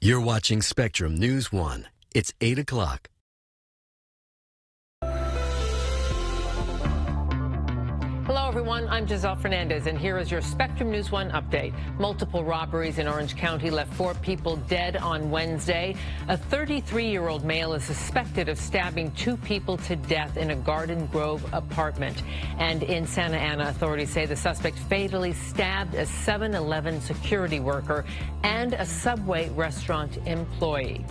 You're watching Spectrum News 1. It's 8 o'clock. Hello, everyone. I'm Giselle Fernandez, and here is your Spectrum News 1 update. Multiple robberies in Orange County left 4 people dead on Wednesday. A 33-year-old male is suspected of stabbing 2 people to death in a Garden Grove apartment. And in Santa Ana, authorities say the suspect fatally stabbed a 7-Eleven security worker and a Subway restaurant employee.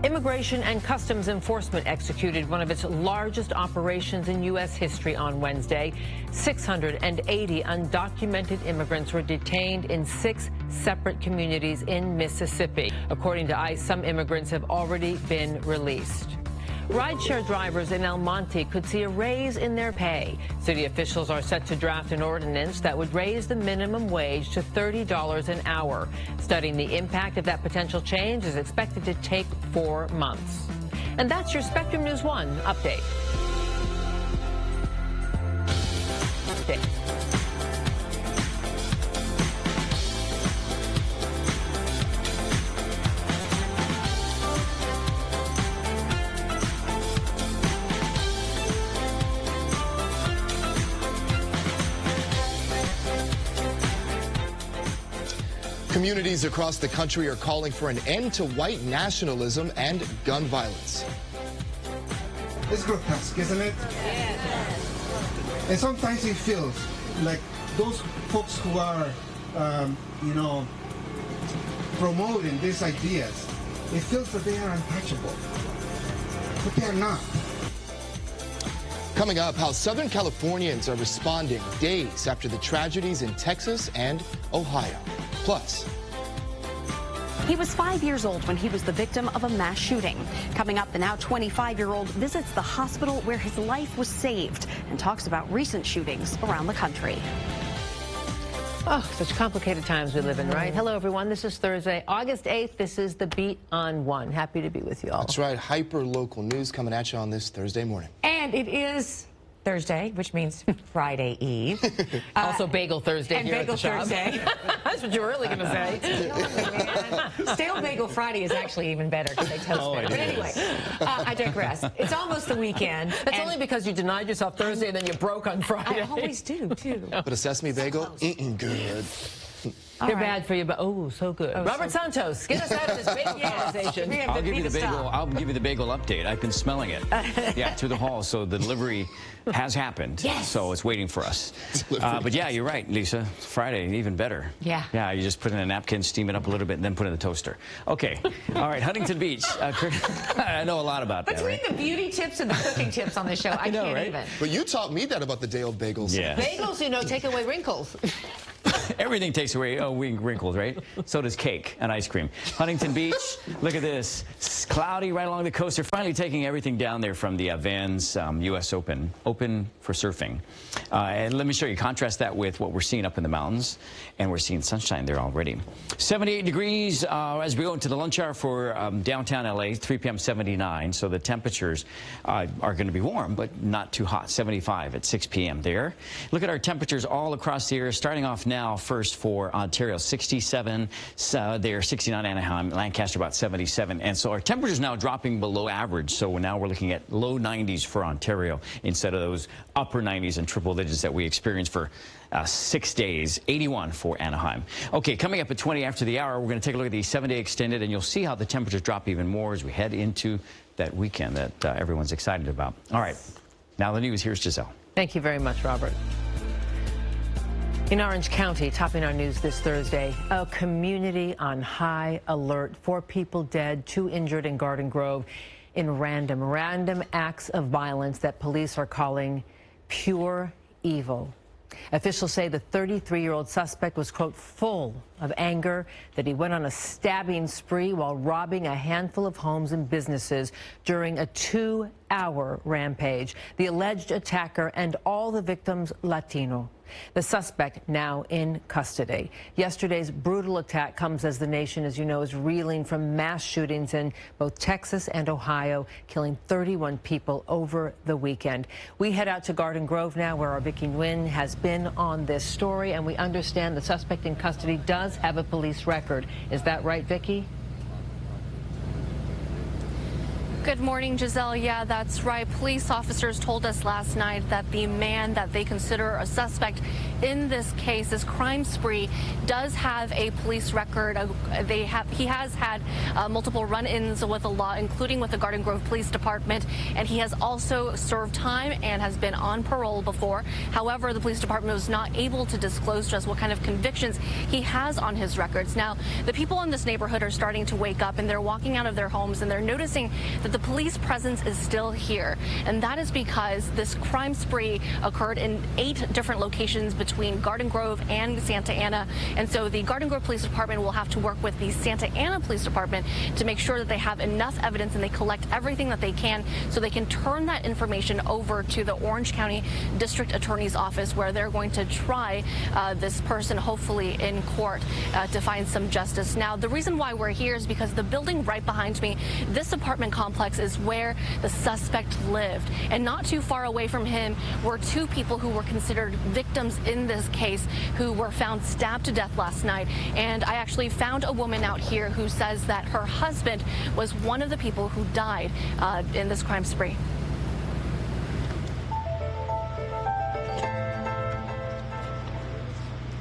Immigration and Customs Enforcement executed one of its largest operations in U.S. history on Wednesday. 680 undocumented immigrants were detained in 6 separate communities in Mississippi. According to ICE, some immigrants have already been released. Rideshare drivers in El Monte could see a raise in their pay. City officials are set to draft an ordinance that would raise the minimum wage to $30 an hour. Studying the impact of that potential change is expected to take 4 months. And that's your Spectrum News 1 update. Communities across the country are calling for an end to white nationalism and gun violence. It's grotesque, isn't it? Yes. And sometimes it feels like those folks who are, promoting these ideas, it feels that they are untouchable, but they are not. Coming up, how Southern Californians are responding days after the tragedies in Texas and Ohio. Plus, he was 5 years old when he was the victim of a mass shooting. Coming up, the now 25-year-old visits the hospital where his life was saved and talks about recent shootings around the country. Oh, such complicated times we live in, right? Hello, everyone. This is Thursday, August 8th. This is the Beat on 1. Happy to be with you all. That's right. Hyper local news coming at you on this Thursday morning. And it is Thursday, which means Friday Eve. Also Bagel Thursday and here Bagel at the shop. Thursday. That's what you're really going to say. Stale Bagel Friday is actually even better because they toast better. But anyway, I digress. It's almost the weekend. That's only because you denied yourself Thursday and then you broke on Friday. I always do, too. But a sesame bagel, good. They're bad for you, but so good. Robert Santos, get us out of this bagel conversation. I'll give you the bagel. I'll give you the bagel update. I've been smelling it. Yeah, through the hall. So the delivery has happened. Yes. So it's waiting for us. But yeah, you're right, Lisa. Friday, even better. Yeah. Yeah, you just put in a napkin, steam it up a little bit, and then put it in the toaster. Okay. All right, Huntington Beach. I know a lot about that, Between right? the beauty tips and the cooking tips on the show, I know, can't right? even. But you taught me that about the day old bagels. Yeah. Bagels, take away wrinkles. Everything takes away wrinkles, right? So does cake and ice cream. Huntington Beach, look at this. It's cloudy right along the coast. They're finally taking everything down there from the Vans U.S. Open for surfing. And let me show you, contrast that with what we're seeing up in the mountains. And we're seeing sunshine there already. 78 degrees as we go into the lunch hour for downtown L.A., 3 p.m. 79. So the temperatures are going to be warm, but not too hot. 75 at 6 p.m. there. Look at our temperatures all across the area, starting off now first for Ontario, 67 there, 69 Anaheim, Lancaster about 77. And so our temperatures now dropping below average. So now we're looking at low 90s for Ontario instead of those upper 90s and triple digits that we experienced for 6 days. 81 for Anaheim. Okay, coming up at 20 after the hour, we're going to take a look at the 7-day extended, and you'll see how the temperatures drop even more as we head into that weekend that everyone's excited about. All right, now the news. Here's Giselle. Thank you very much, Robert. In Orange County, topping our news this Thursday, a community on high alert. 4 people dead, 2 injured in Garden Grove in random acts of violence that police are calling pure evil. Officials say the 33-year-old suspect was, quote, full of anger that he went on a stabbing spree while robbing a handful of homes and businesses during a 2-hour rampage. The alleged attacker and all the victims Latino. The suspect now in custody. Yesterday's brutal attack comes as the nation, as you know, is reeling from mass shootings in both Texas and Ohio, killing 31 people over the weekend. We head out to Garden Grove now, where our Vicki Nguyen has been on this story, and we understand the suspect in custody does have a police record. Is that right, Vicki? Good morning, Giselle. Yeah, that's right. Police officers told us last night that the man that they consider a suspect in this case, this crime spree, does have a police record. He has had multiple run-ins with the law, including with the Garden Grove Police Department, and he has also served time and has been on parole before. However, the police department was not able to disclose just what kind of convictions he has on his records. Now, the people in this neighborhood are starting to wake up, and they're walking out of their homes, and they're noticing that the police presence is still here, and that is because this crime spree occurred in 8 different locations between Garden Grove and Santa Ana, and so the Garden Grove Police Department will have to work with the Santa Ana Police Department to make sure that they have enough evidence and they collect everything that they can so they can turn that information over to the Orange County District Attorney's Office, where they're going to try this person, hopefully in court, to find some justice. Now, the reason why we're here is because the building right behind me, this apartment complex, is where the suspect lived, and not too far away from him were 2 people who were considered victims in this case who were found stabbed to death last night. And I actually found a woman out here who says that her husband was one of the people who died in this crime spree.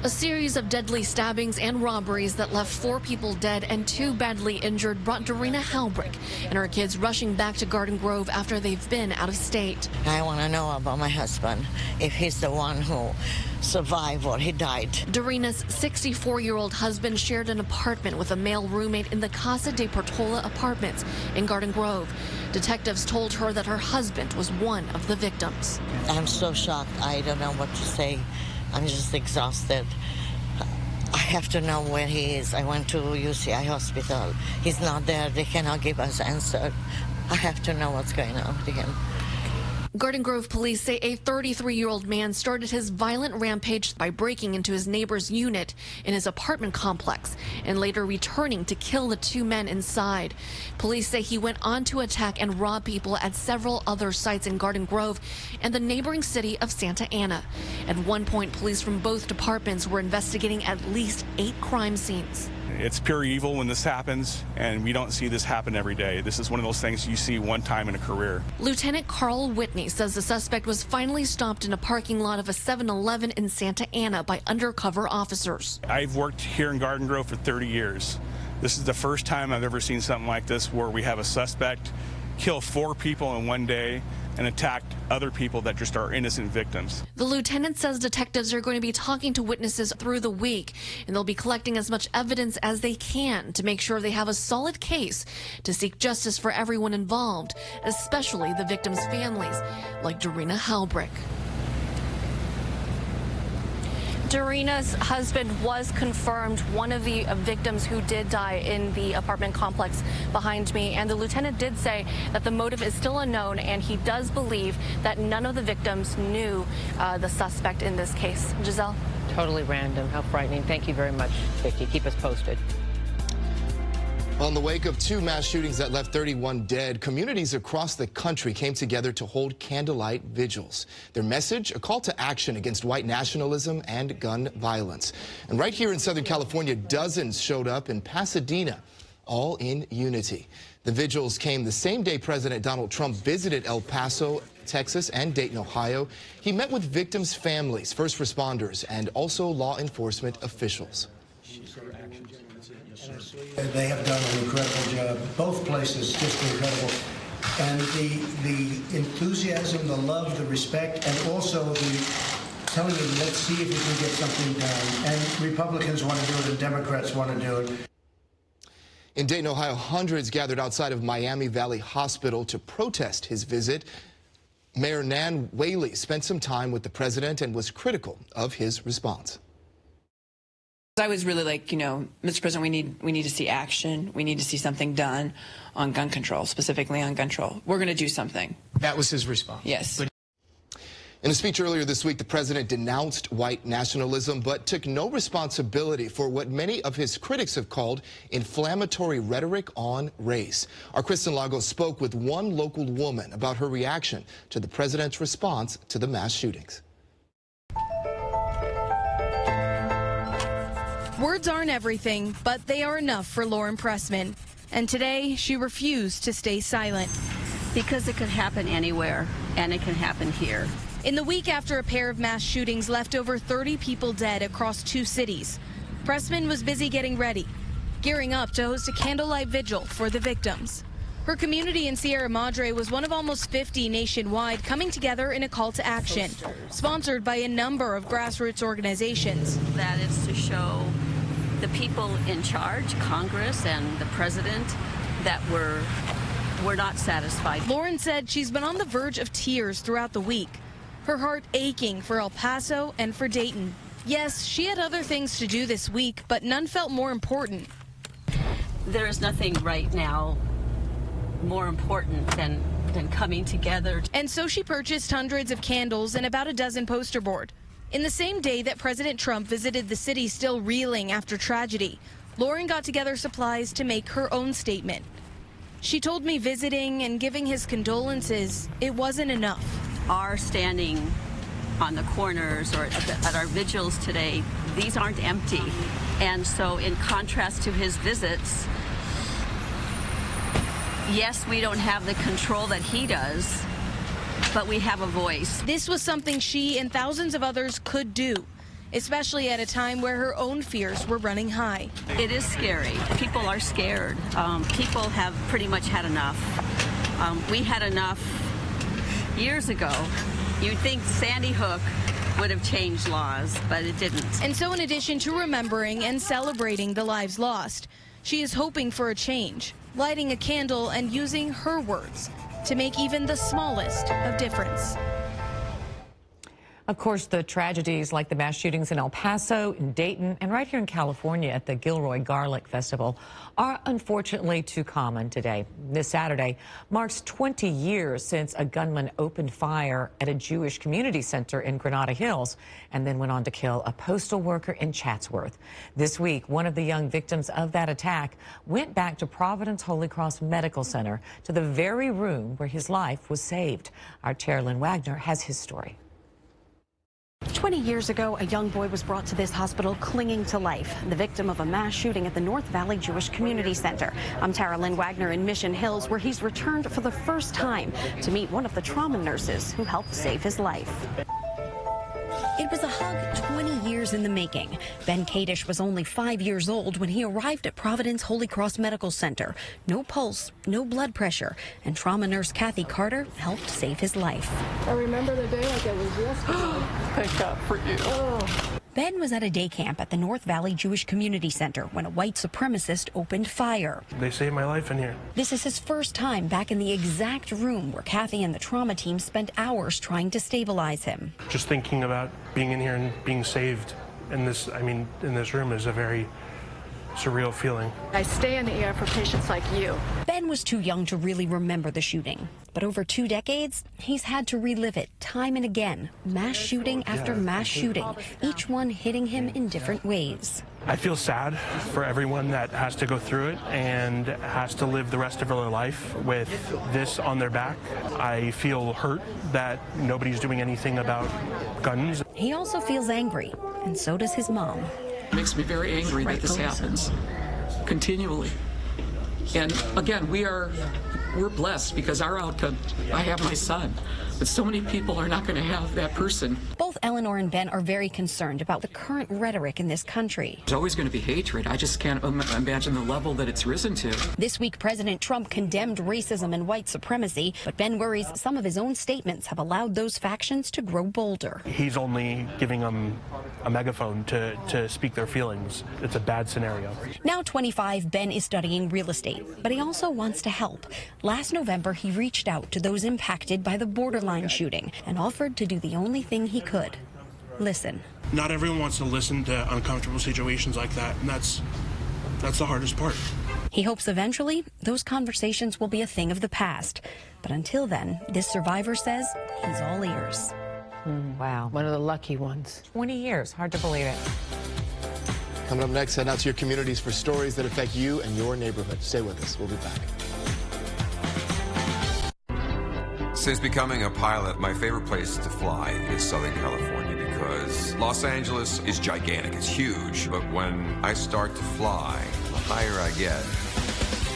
A series of deadly stabbings and robberies that left 4 people dead and 2 badly injured brought Darina Halbrick and her kids rushing back to Garden Grove after they've been out of state. I want to know about my husband, if he's the one who survived or he died. Darina's 64-year-old husband shared an apartment with a male roommate in the Casa de Portola apartments in Garden Grove. Detectives told her that her husband was one of the victims. I'm so shocked. I don't know what to say. I'm just exhausted. I have to know where he is. I went to UCI hospital. He's not there. They cannot give us answer. I have to know what's going on with him. Garden Grove police say a 33-year-old man started his violent rampage by breaking into his neighbor's unit in his apartment complex and later returning to kill the 2 men inside. Police say he went on to attack and rob people at several other sites in Garden Grove and the neighboring city of Santa Ana. At one point, police from both departments were investigating at least 8 crime scenes. It's pure evil when this happens, and we don't see this happen every day. This is one of those things you see one time in a career. Lieutenant Carl Whitney says the suspect was finally stopped in a parking lot of a 7-Eleven in Santa Ana by undercover officers. I've worked here in Garden Grove for 30 years. This is the first time I've ever seen something like this, where we have a suspect kill 4 people in one day and attack other people that just are innocent victims. The lieutenant says detectives are going to be talking to witnesses through the week, and they'll be collecting as much evidence as they can to make sure they have a solid case to seek justice for everyone involved, especially the victims' families, like Darina Halbrick. Darina's husband was confirmed one of the victims who did die in the apartment complex behind me, and the lieutenant did say that the motive is still unknown, and he does believe that none of the victims knew the suspect in this case. Giselle? Totally random. How frightening. Thank you very much, Vicki. Keep us posted. Well, in the wake of 2 mass shootings that left 31 dead, communities across the country came together to hold candlelight vigils. Their message, a call to action against white nationalism and gun violence. And right here in Southern California, dozens showed up in Pasadena, all in unity. The vigils came the same day President Donald Trump visited El Paso, Texas, and Dayton, Ohio. He met with victims' families, first responders, and also law enforcement officials. They have done an incredible job. Both places just incredible. And the enthusiasm, the love, the respect, and also the telling you, let's see if we can get something done. And Republicans want to do it, and Democrats want to do it. In Dayton, Ohio, hundreds gathered outside of Miami Valley Hospital to protest his visit. Mayor Nan Whaley spent some time with the president and was critical of his response. I was really like, you know, Mr. President, we need to see action. We need to see something done on gun control, specifically on gun control. We're going to do something. That was his response. Yes. In a speech earlier this week, the president denounced white nationalism, but took no responsibility for what many of his critics have called inflammatory rhetoric on race. Our Kristen Lagos spoke with one local woman about her reaction to the president's response to the mass shootings. Words aren't everything, but they are enough for Lauren Pressman. And today, she refused to stay silent. Because it could happen anywhere, and it can happen here. In the week after a pair of mass shootings left over 30 people dead across 2 cities, Pressman was busy getting ready, gearing up to host a candlelight vigil for the victims. Her community in Sierra Madre was one of almost 50 nationwide coming together in a call to action, sponsored by a number of grassroots organizations. That is to show the people in charge, Congress and the president, that we're not satisfied. Lauren said she's been on the verge of tears throughout the week, her heart aching for El Paso and for Dayton. Yes, she had other things to do this week, but none felt more important. There is nothing right now more important than coming together. And so she purchased hundreds of candles and about a dozen poster board. In the same day that President Trump visited the city still reeling after tragedy, Lauren got together supplies to make her own statement. She told me visiting and giving his condolences, it wasn't enough. Our standing on the corners or at our vigils today, these aren't empty. And so in contrast to his visits, yes, we don't have the control that he does, but we have a voice. This was something she and thousands of others could do, especially at a time where her own fears were running high. It is scary. People are scared. People have pretty much had enough. We had enough years ago. You'd think Sandy Hook would have changed laws, but it didn't. And so in addition to remembering and celebrating the lives lost, she is hoping for a change, lighting a candle and using her words to make even the smallest of difference. Of course, the tragedies like the mass shootings in El Paso, in Dayton, and right here in California at the Gilroy Garlic Festival are unfortunately too common today. This Saturday marks 20 years since a gunman opened fire at a Jewish community center in Granada Hills and then went on to kill a postal worker in Chatsworth. This week, one of the young victims of that attack went back to Providence Holy Cross Medical Center, to the very room where his life was saved. Our Terralyn Wagner has his story. 20 years ago, a young boy was brought to this hospital clinging to life, the victim of a mass shooting at the North Valley Jewish Community Center. I'm Terralyn Wagner in Mission Hills, where he's returned for the first time to meet one of the trauma nurses who helped save his life. It was a hug 20 years in the making. Ben Kadish was only 5 years old when he arrived at Providence Holy Cross Medical Center. No pulse, no blood pressure, and trauma nurse Kathy Carter helped save his life. I remember the day like it was yesterday. Thank God for you. Oh. Ben was at a day camp at the North Valley Jewish Community Center when a white supremacist opened fire. They saved my life in here. This is his first time back in the exact room where Kathy and the trauma team spent hours trying to stabilize him. Just thinking about being in here and being saved in this, in this room is a very surreal feeling. I stay in the ER for patients like you. Ben was too young to really remember the shooting, but over 2 decades, he's had to relive it time and again, mass shooting after mass shooting, each one hitting him in different ways. I feel sad for everyone that has to go through it and has to live the rest of their life with this on their back. I feel hurt that nobody's doing anything about guns. He also feels angry, and so does his mom. It makes me very angry that this happens continually. And again, we're blessed because our outcome, I have my son, but so many people are not going to have that person. Both Eleanor and Ben are very concerned about the current rhetoric in this country. There's always going to be hatred. I just can't imagine the level that it's risen to. This week, President Trump condemned racism and white supremacy, but Ben worries some of his own statements have allowed those factions to grow bolder. He's only giving them a megaphone to speak their feelings. It's a bad scenario. Now 25, Ben is studying real estate, but he also wants to help. Last November, he reached out to those impacted by the Borderline shooting and offered to do the only thing he could. Listen. Not everyone wants to listen to uncomfortable situations like that, and that's the hardest part. He hopes eventually those conversations will be a thing of the past. But until then, this survivor says he's all ears. Wow. One of the lucky ones. 20 years. Hard to believe it. Coming up next, head out to your communities for stories that affect you and your neighborhood. Stay with us. We'll be back. Since becoming a pilot, my favorite place to fly is Southern California because Los Angeles is gigantic. It's huge. But when I start to fly, the higher I get,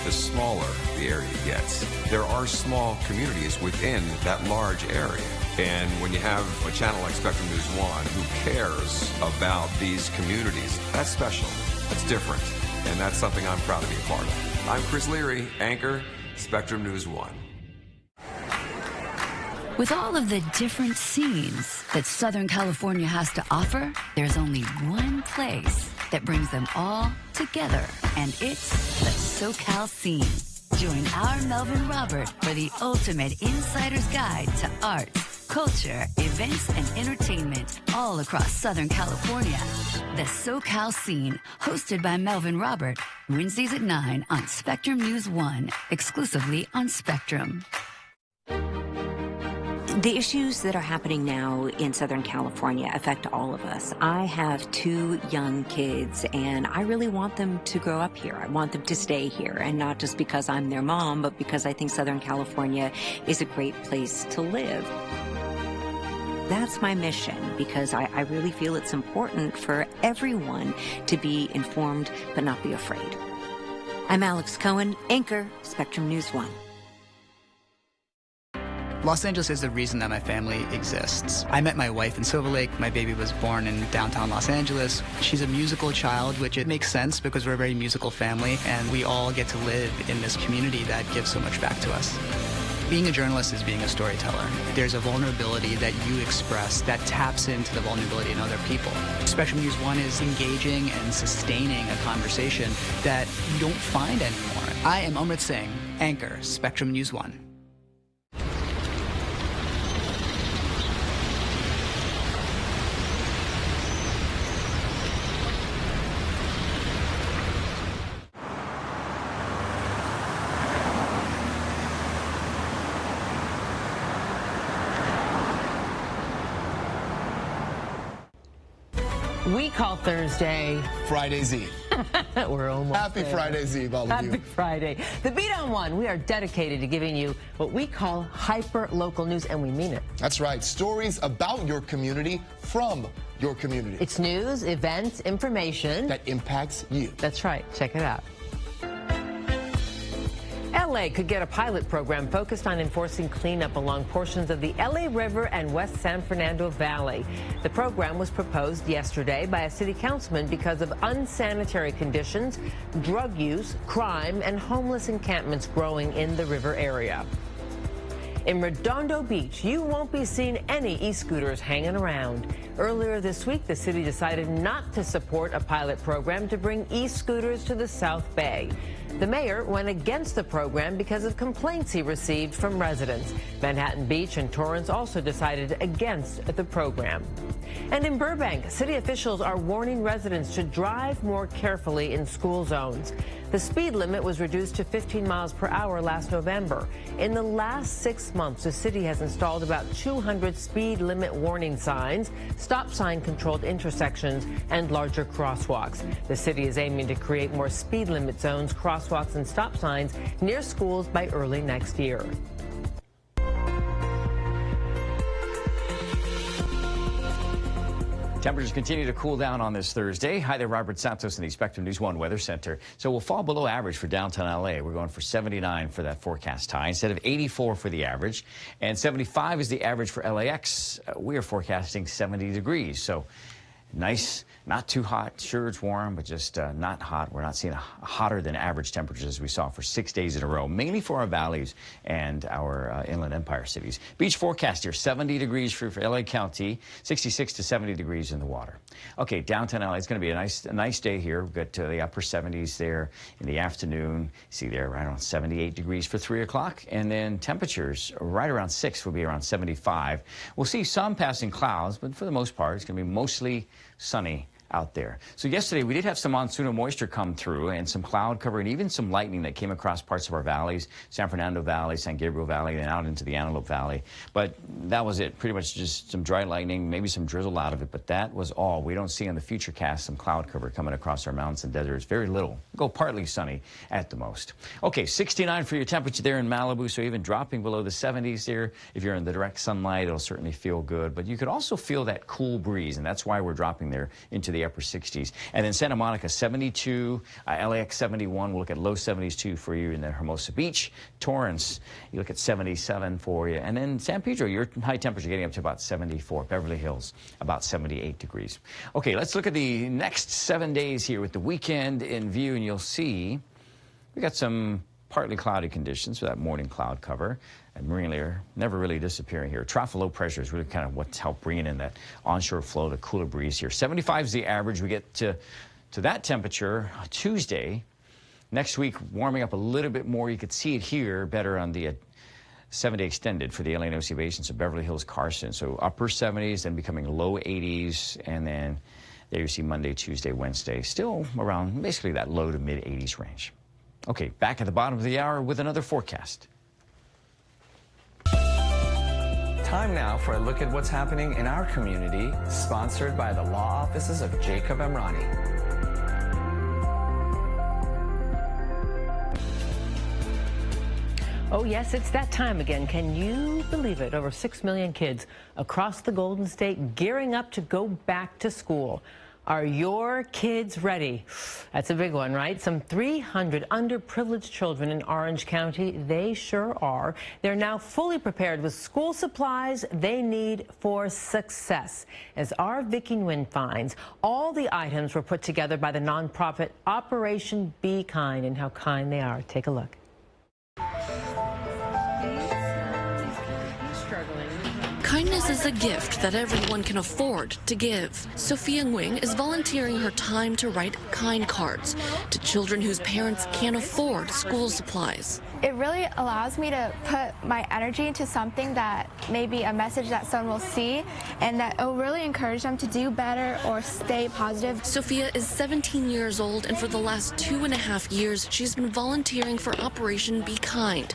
the smaller the area gets. There are small communities within that large area. And when you have a channel like Spectrum News 1 who cares about these communities, that's special. That's different. And that's something I'm proud to be a part of. I'm Chris Leary, anchor, Spectrum News 1. With all of the different scenes that Southern California has to offer, there's only one place that brings them all together, and it's the SoCal Scene. Join our Melvin Robert for the ultimate insider's guide to arts, culture, events, and entertainment all across Southern California. The SoCal Scene, hosted by Melvin Robert, Wednesdays at 9 on Spectrum News 1, exclusively on Spectrum. The issues that are happening now in Southern California affect all of us. I have 2 young kids, and I really want them to grow up here. I want them to stay here, and not just because I'm their mom, but because I think Southern California is a great place to live. That's my mission, because I really feel it's important for everyone to be informed but not be afraid. I'm Alex Cohen, anchor, Spectrum News 1. Los Angeles is the reason that my family exists. I met my wife in Silver Lake. My baby was born in downtown Los Angeles. She's a musical child, which it makes sense because we're a very musical family, and we all get to live in this community that gives so much back to us. Being a journalist is being a storyteller. There's a vulnerability that you express that taps into the vulnerability in other people. Spectrum News 1 is engaging and sustaining a conversation that you don't find anymore. I am Amrit Singh, anchor, Spectrum News 1. We call Thursday Friday's Eve. We're almost Happy there. Friday's Eve, all of you. Happy Friday. The Beat on One, we are dedicated to giving you what we call hyper-local news, and we mean it. That's right. Stories about your community from your community. It's news, events, information that impacts you. That's right. Check it out. LA could get a pilot program focused on enforcing cleanup along portions of the LA River and West San Fernando Valley. The program was proposed yesterday by a city councilman because of unsanitary conditions, drug use, crime, and homeless encampments growing in the river area. In Redondo Beach, you won't be seeing any e-scooters hanging around. Earlier this week, the city decided not to support a pilot program to bring e-scooters to the South Bay. The mayor went against the program because of complaints he received from residents. Manhattan Beach and Torrance also decided against the program. And in Burbank, city officials are warning residents to drive more carefully in school zones. The speed limit was reduced to 15 miles per hour last November. In the last 6 months, the city has installed about 200 speed limit warning signs, stop sign controlled intersections, and larger crosswalks. The city is aiming to create more speed limit zones, crosswalks, and stop signs near schools by early next year. Temperatures continue to cool down on this Thursday. Hi there, Robert Santos in the Spectrum News 1 Weather Center. So we'll fall below average for downtown LA. We're going for 79 for that forecast high instead of 84 for the average. And 75 is the average for LAX. We are forecasting 70 degrees. So nice, not too hot. Sure, it's warm, but just not hot. We're not seeing hotter than average temperatures as we saw for 6 days in a row, mainly for our valleys and our Inland Empire cities. Beach forecast here, 70 degrees for LA County, 66 to 70 degrees in the water. Okay, downtown LA is going to be a nice day here. We've got the upper 70s there in the afternoon. See there right around 78 degrees for 3 o'clock. And then temperatures right around 6 will be around 75. We'll see some passing clouds, but for the most part, it's going to be mostly sunny out there. So yesterday we did have some monsoonal moisture come through and some cloud cover and even some lightning that came across parts of our valleys, San Fernando Valley, San Gabriel Valley, and out into the Antelope Valley. But that was it, pretty much just some dry lightning, maybe some drizzle out of it, but that was all. We don't see on the future cast some cloud cover coming across our mountains and deserts. Very little. Go partly sunny at the most. Okay, 69 for your temperature there in Malibu, so even dropping below the 70s there. If you're in the direct sunlight, it'll certainly feel good, but you could also feel that cool breeze, and that's why we're dropping there into the upper 60s. And then Santa Monica 72, LAX 71. We'll look at low 70s too for you in the Hermosa Beach. Torrance, you look at 77 for you. And then San Pedro, your high temperature getting up to about 74. Beverly Hills, about 78 degrees. Okay, let's look at the next 7 days here with the weekend in view, and you'll see we got some partly cloudy conditions with that morning cloud cover. And marine layer never really disappearing here. Trough of low pressure is really kind of what's helped bringing in that onshore flow, the cooler breeze here. 75 is the average. We get to that temperature Tuesday. Next week, warming up a little bit more. You could see it here better on the 7-day extended for the LA and OC Basin, so Beverly Hills, Carson. So upper 70s, then becoming low 80s, and then there you see Monday, Tuesday, Wednesday, still around basically that low to mid 80s range. Okay, back at the bottom of the hour with another forecast. Time now for a look at what's happening in our community, sponsored by the law offices of Jacob Emrani. Oh, yes, it's that time again. Can you believe it? Over 6 million kids across the Golden State gearing up to go back to school. Are your kids ready? That's a big one, right? Some 300 underprivileged children in Orange County. They sure are. They're now fully prepared with school supplies they need for success. As our Vicki Nguyen finds, all the items were put together by the nonprofit Operation Be Kind, and how kind they are. Take a look. Kindness is a gift that everyone can afford to give. Sophia Nguyen is volunteering her time to write kind cards to children whose parents can't afford school supplies. It really allows me to put my energy into something that maybe a message that someone will see, and that it will really encourage them to do better or stay positive. Sophia is 17 years old, and for the last 2.5 years, she's been volunteering for Operation Be Kind,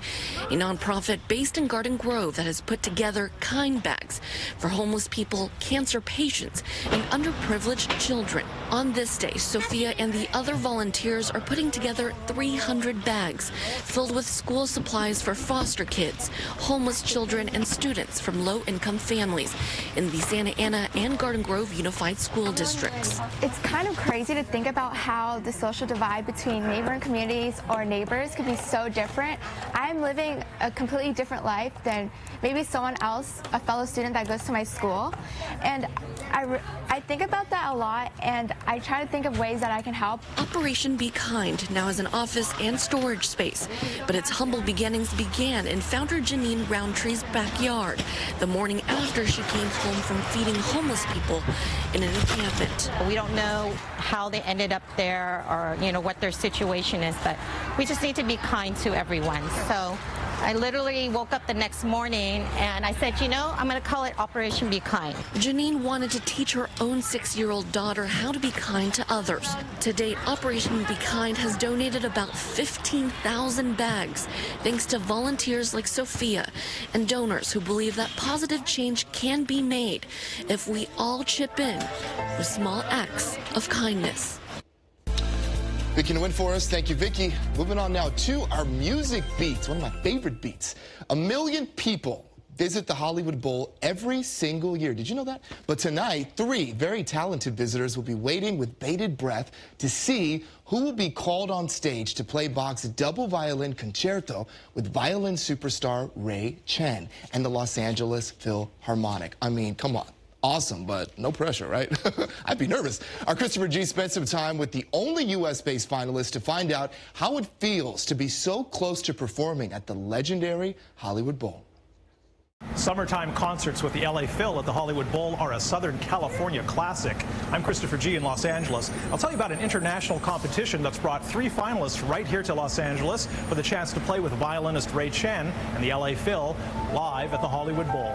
a nonprofit based in Garden Grove that has put together kind bags for homeless people, cancer patients, and underprivileged children. On this day, Sophia and the other volunteers are putting together 300 bags filled with school supplies for foster kids, homeless children, and students from low-income families in the Santa Ana and Garden Grove Unified School Districts. It's kind of crazy to think about how the social divide between neighboring communities or neighbors could be so different. I'm living a completely different life than maybe someone else, a fellow student that goes to my school. And I think about that a lot, and I try to think of ways that I can help. Operation Be Kind now has an office and storage space, but its humble beginnings began in founder Janine Roundtree's backyard the morning after she came home from feeding homeless people in an encampment. We don't know how they ended up there or, what their situation is, but we just need to be kind to everyone. So I literally woke up the next morning and I said, I'm going to call it Operation Be Kind. Janine wanted to teach her own 6-year-old daughter how to be kind to others. To date, Operation Be Kind has donated about 15,000 bags, thanks to volunteers like Sophia and donors who believe that positive change can be made if we all chip in with small acts of kindness. Vicki Nguyen for us. Thank you, Vicki. Moving on now to our music beats, one of my favorite beats. 1 million people visit the Hollywood Bowl every single year. Did you know that? But tonight, 3 very talented visitors will be waiting with bated breath to see who will be called on stage to play Bach's double violin concerto with violin superstar Ray Chen and the Los Angeles Philharmonic. I mean, come on. Awesome, but no pressure, right? I'd be nervous. Our Christopher G spent some time with the only U.S.-based finalist to find out how it feels to be so close to performing at the legendary Hollywood Bowl. Summertime concerts with the LA Phil at the Hollywood Bowl are a Southern California classic. I'm Christopher G in Los Angeles. I'll tell you about an international competition that's brought 3 finalists right here to Los Angeles for the chance to play with violinist Ray Chen and the LA Phil live at the Hollywood Bowl.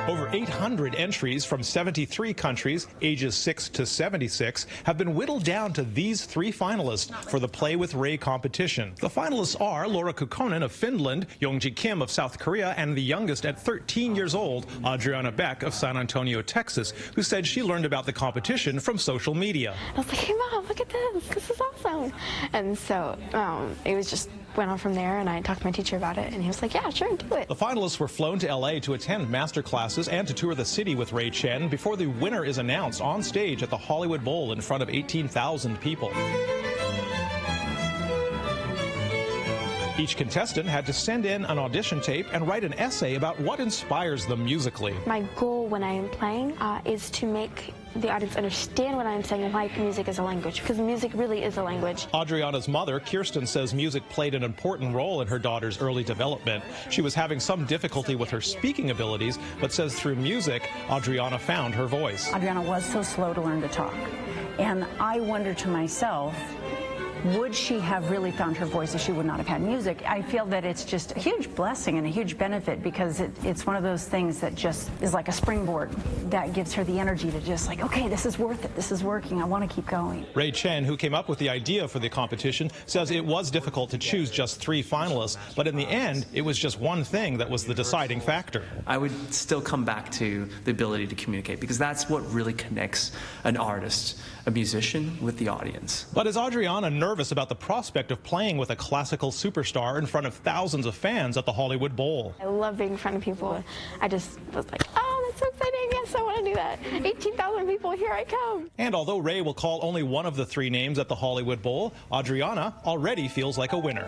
Over 800 entries from 73 countries, ages 6 to 76, have been whittled down to these 3 finalists for the Play with Ray competition. The finalists are Laura Kukkonen of Finland, Youngji Kim of South Korea, and the youngest at 13 years old, Adriana Beck of San Antonio, Texas, who said she learned about the competition from social media. I was like, hey Mom, look at this. This is awesome. And so it was just went on from there, and I talked to my teacher about it, and he was like, yeah, sure, do it. The finalists were flown to LA to attend master classes and to tour the city with Ray Chen before the winner is announced on stage at the Hollywood Bowl in front of 18,000 people. Each contestant had to send in an audition tape and write an essay about what inspires them musically. My goal when I am playing is to make the audience understand what I'm saying, like music is a language, because music really is a language. Adriana's mother, Kirsten, says music played an important role in her daughter's early development. She was having some difficulty with her speaking abilities, but says through music, Adriana found her voice. Adriana was so slow to learn to talk, and I wonder to myself, would she have really found her voice if she would not have had music? I feel that it's just a huge blessing and a huge benefit, because it's one of those things that just is like a springboard that gives her the energy to just like, okay, this is worth it. This is working. I want to keep going. Ray Chen, who came up with the idea for the competition, says it was difficult to choose just 3 finalists, but in the end, it was just one thing that was the deciding factor. I would still come back to the ability to communicate, because that's what really connects an artist, a musician, with the audience. But is Adriana nervous about the prospect of playing with a classical superstar in front of thousands of fans at the Hollywood Bowl? I love being in front of people. I just was like, oh, that's so exciting. Yes, I want to do that. 18,000 people, here I come. And although Ray will call only one of the 3 names at the Hollywood Bowl, Adriana already feels like a winner.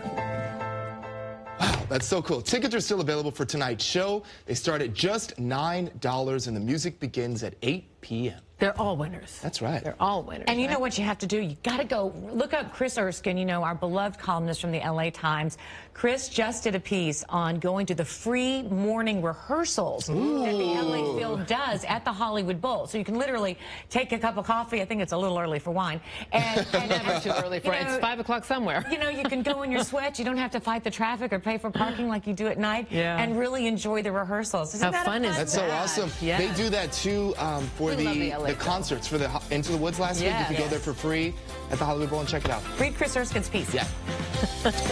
Wow, that's so cool. Tickets are still available for tonight's show. They start at just $9, and the music begins at 8 p.m. They're all winners. That's right. They're all winners. And you know what you have to do? You got to go look up Chris Erskine, you know, our beloved columnist from the LA Times. Chris just did a piece on going to the free morning rehearsals that the LA Phil does at the Hollywood Bowl. So you can literally take a cup of coffee. I think it's a little early for wine. And never too early for it. It's 5 o'clock somewhere. You know, you can go in your sweats. You don't have to fight the traffic or pay for parking like you do at night. Yeah. And really enjoy the rehearsals. Isn't How fun is That's so awesome. Yeah. They do that too for the concerts, for the Into the Woods last week. You could go there for free at the Hollywood Bowl and check it out. Read Chris Erskine's piece. Yeah.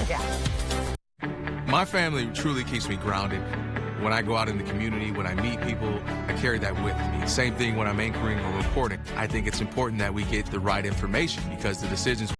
Yeah. My family truly keeps me grounded. When I go out in the community, when I meet people, I carry that with me. Same thing when I'm anchoring or reporting. I think it's important that we get the right information, because the decisions